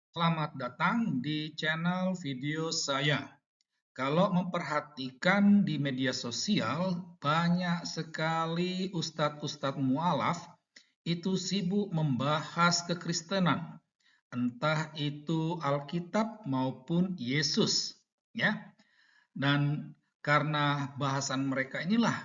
Selamat datang di channel video saya. Kalau memperhatikan di media sosial, banyak sekali ustadz-ustadz mualaf itu sibuk membahas kekristenan, entah itu Alkitab maupun Yesus, ya. Dan karena bahasan mereka inilah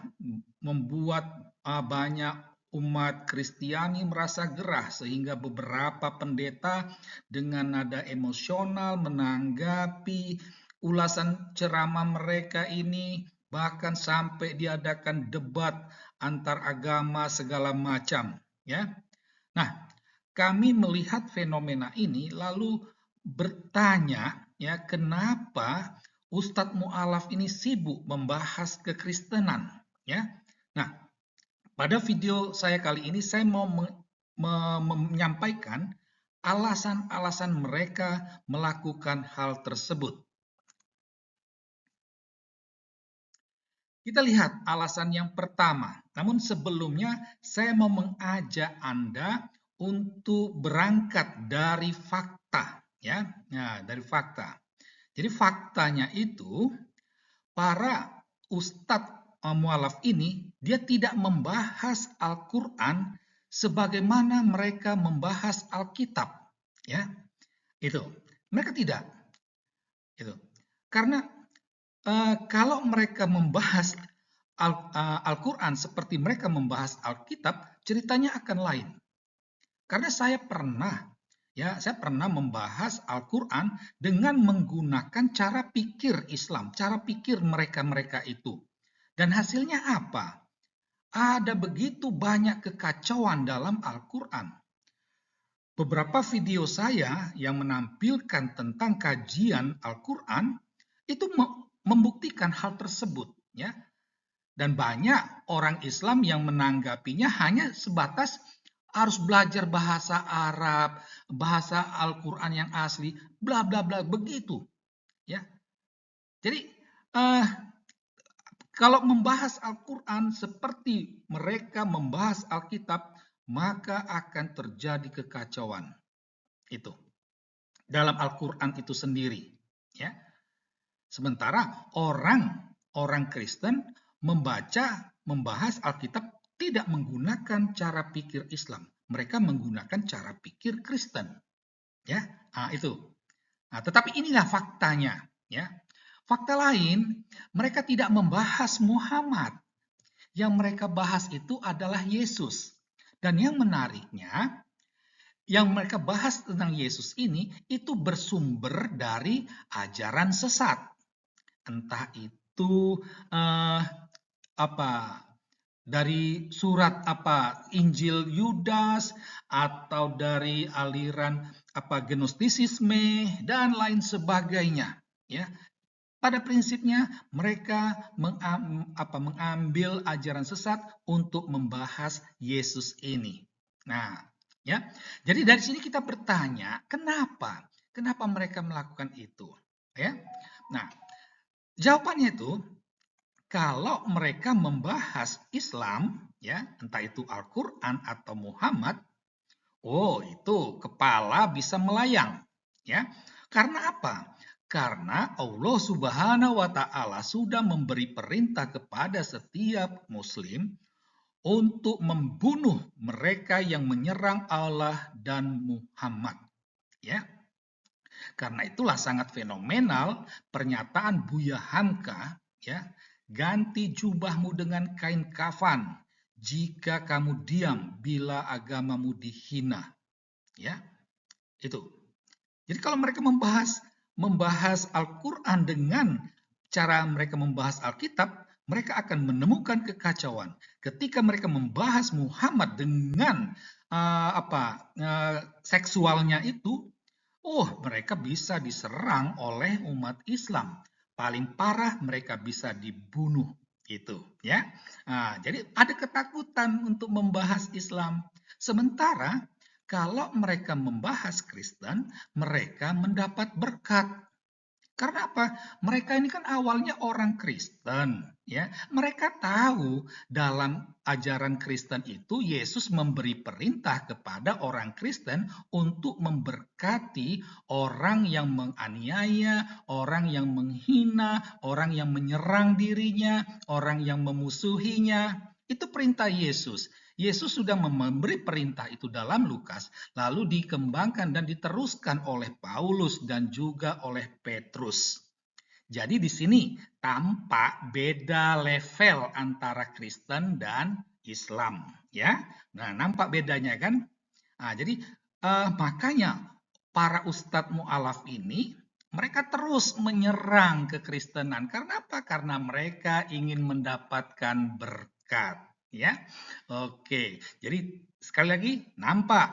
membuat banyak umat Kristiani merasa gerah sehingga beberapa pendeta dengan nada emosional menanggapi ulasan ceramah mereka ini, bahkan sampai diadakan debat antar agama segala macam, ya. Nah, kami melihat fenomena ini lalu bertanya, ya, kenapa Ustadz Mu'alaf ini sibuk membahas kekristenan, ya. Nah, pada video saya kali ini saya mau menyampaikan alasan-alasan mereka melakukan hal tersebut. Kita lihat alasan yang pertama. Namun sebelumnya saya mau mengajak Anda untuk berangkat dari fakta, ya. Nah, dari fakta. Jadi faktanya itu para ustadz mualaf ini dia tidak membahas Al-Qur'an sebagaimana mereka membahas Alkitab, ya. Itu. Mereka tidak. Itu. Karena kalau mereka membahas Al-Quran seperti mereka membahas Alkitab, ceritanya akan lain. Karena saya pernah membahas Al-Quran dengan menggunakan cara pikir Islam, cara pikir mereka-mereka itu. Dan hasilnya apa? Ada begitu banyak kekacauan dalam Al-Quran. Beberapa video saya yang menampilkan tentang kajian Al-Quran itu membuktikan hal tersebut, ya. Dan banyak orang Islam yang menanggapinya hanya sebatas harus belajar bahasa Arab, bahasa Al-Quran yang asli, bla bla bla begitu, ya. Jadi kalau membahas Al-Quran seperti mereka membahas Alkitab, maka akan terjadi kekacauan itu dalam Al-Quran itu sendiri, ya. Sementara orang Kristen membahas Alkitab tidak menggunakan cara pikir Islam. Mereka menggunakan cara pikir Kristen, ya. Nah, itu. Nah, tetapi inilah faktanya, ya. Fakta lain, mereka tidak membahas Muhammad. Yang mereka bahas itu adalah Yesus. Dan yang menariknya, yang mereka bahas tentang Yesus ini itu bersumber dari ajaran sesat. Entah itu dari surat Injil Yudas atau dari aliran Gnostisisme dan lain sebagainya, ya. Pada prinsipnya mereka mengambil ajaran sesat untuk membahas Yesus ini. Nah, ya. Jadi dari sini kita bertanya, kenapa? Kenapa mereka melakukan itu? Ya. Nah, jawabannya itu kalau mereka membahas Islam, ya, entah itu Al-Qur'an atau Muhammad, oh itu kepala bisa melayang, ya. Karena apa? Karena Allah Subhanahu wa taala sudah memberi perintah kepada setiap muslim untuk membunuh mereka yang menyerang Allah dan Muhammad, ya. Karena itulah sangat fenomenal pernyataan Buya Hamka, ya, ganti jubahmu dengan kain kafan jika kamu diam bila agamamu dihina, ya. Itu. Jadi kalau mereka membahas Al-Qur'an dengan cara mereka membahas Alkitab, mereka akan menemukan kekacauan. Ketika mereka membahas Muhammad dengan seksualnya itu, mereka bisa diserang oleh umat Islam. Paling parah mereka bisa dibunuh, itu, ya. Nah, jadi ada ketakutan untuk membahas Islam. Sementara kalau mereka membahas Kristen, mereka mendapat berkat. Karena apa? Mereka ini kan awalnya orang Kristen, ya. Mereka tahu dalam ajaran Kristen itu Yesus memberi perintah kepada orang Kristen untuk memberkati memberkati orang yang menganiaya, orang yang menghina, orang yang menyerang dirinya, orang yang memusuhinya. Itu perintah Yesus. Yesus sudah memberi perintah itu dalam Lukas, lalu dikembangkan dan diteruskan oleh Paulus dan juga oleh Petrus. Jadi di sini tampak beda level antara Kristen dan Islam, ya. Nah, nampak bedanya kan? Nah, jadi makanya para ustadz mu'alaf ini mereka terus menyerang kekristenan. Karena apa? Karena mereka ingin mendapatkan berkat, ya. Oke, jadi sekali lagi nampak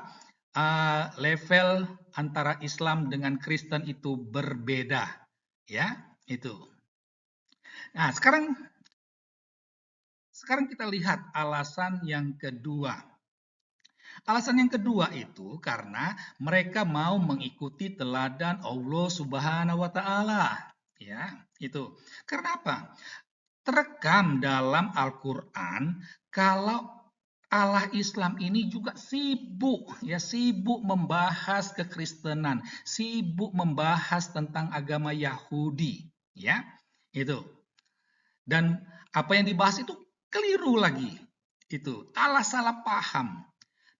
level antara Islam dengan Kristen itu berbeda, ya. Itu. Nah, sekarang kita lihat alasan yang kedua. Alasan yang kedua itu karena mereka mau mengikuti teladan Allah Subhanahu wa taala. Ya, itu. Karena apa? Terekam dalam Al-Qur'an kalau Allah Islam ini juga sibuk membahas kekristenan, sibuk membahas tentang agama Yahudi, ya. Itu. Dan apa yang dibahas itu keliru lagi. Itu Allah salah paham.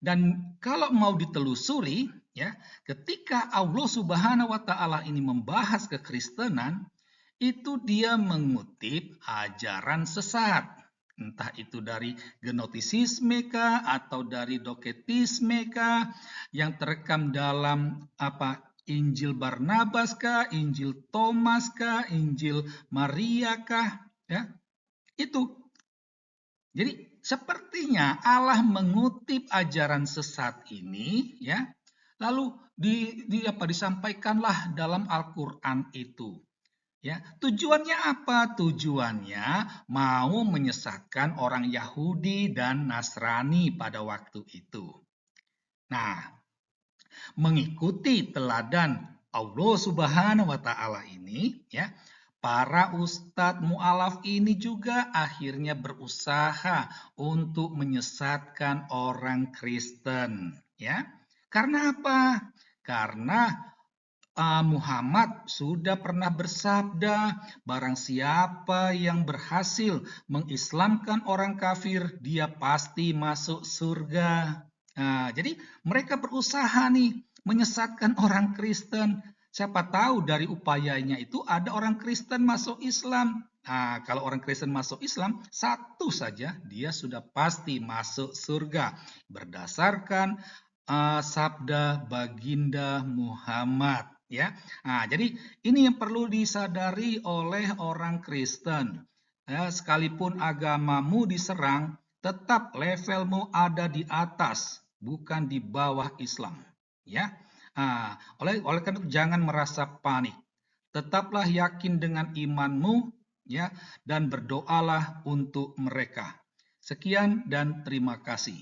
Dan kalau mau ditelusuri, ya, ketika Allah Subhanahu wa taala ini membahas kekristenan, itu dia mengutip ajaran sesat. Entah itu dari gnostisisme kah atau dari doketisme kah yang terekam dalam Injil Barnabas kah, Injil Thomas kah, Injil Maria kah, ya. Itu. Jadi sepertinya Allah mengutip ajaran sesat ini, ya, lalu disampaikanlah dalam Al-Qur'an itu. Ya, tujuannya apa? Tujuannya mau menyesatkan orang Yahudi dan Nasrani pada waktu itu. Nah, mengikuti teladan Allah Subhanahu wa taala ini, ya, para ustadz mu'alaf ini juga akhirnya berusaha untuk menyesatkan orang Kristen, ya. Karena apa? Karena Muhammad sudah pernah bersabda, barang siapa yang berhasil mengislamkan orang kafir, dia pasti masuk surga. Nah, jadi mereka berusaha nih menyesatkan orang Kristen. Siapa tahu dari upayanya itu ada orang Kristen masuk Islam. Nah, kalau orang Kristen masuk Islam, satu saja dia sudah pasti masuk surga berdasarkan sabda baginda Muhammad, ya. Nah, jadi ini yang perlu disadari oleh orang Kristen. Ya, sekalipun agamamu diserang, tetap levelmu ada di atas, bukan di bawah Islam, ya. Nah, oleh karena itu jangan merasa panik. Tetaplah yakin dengan imanmu, ya, dan berdoalah untuk mereka. Sekian dan terima kasih.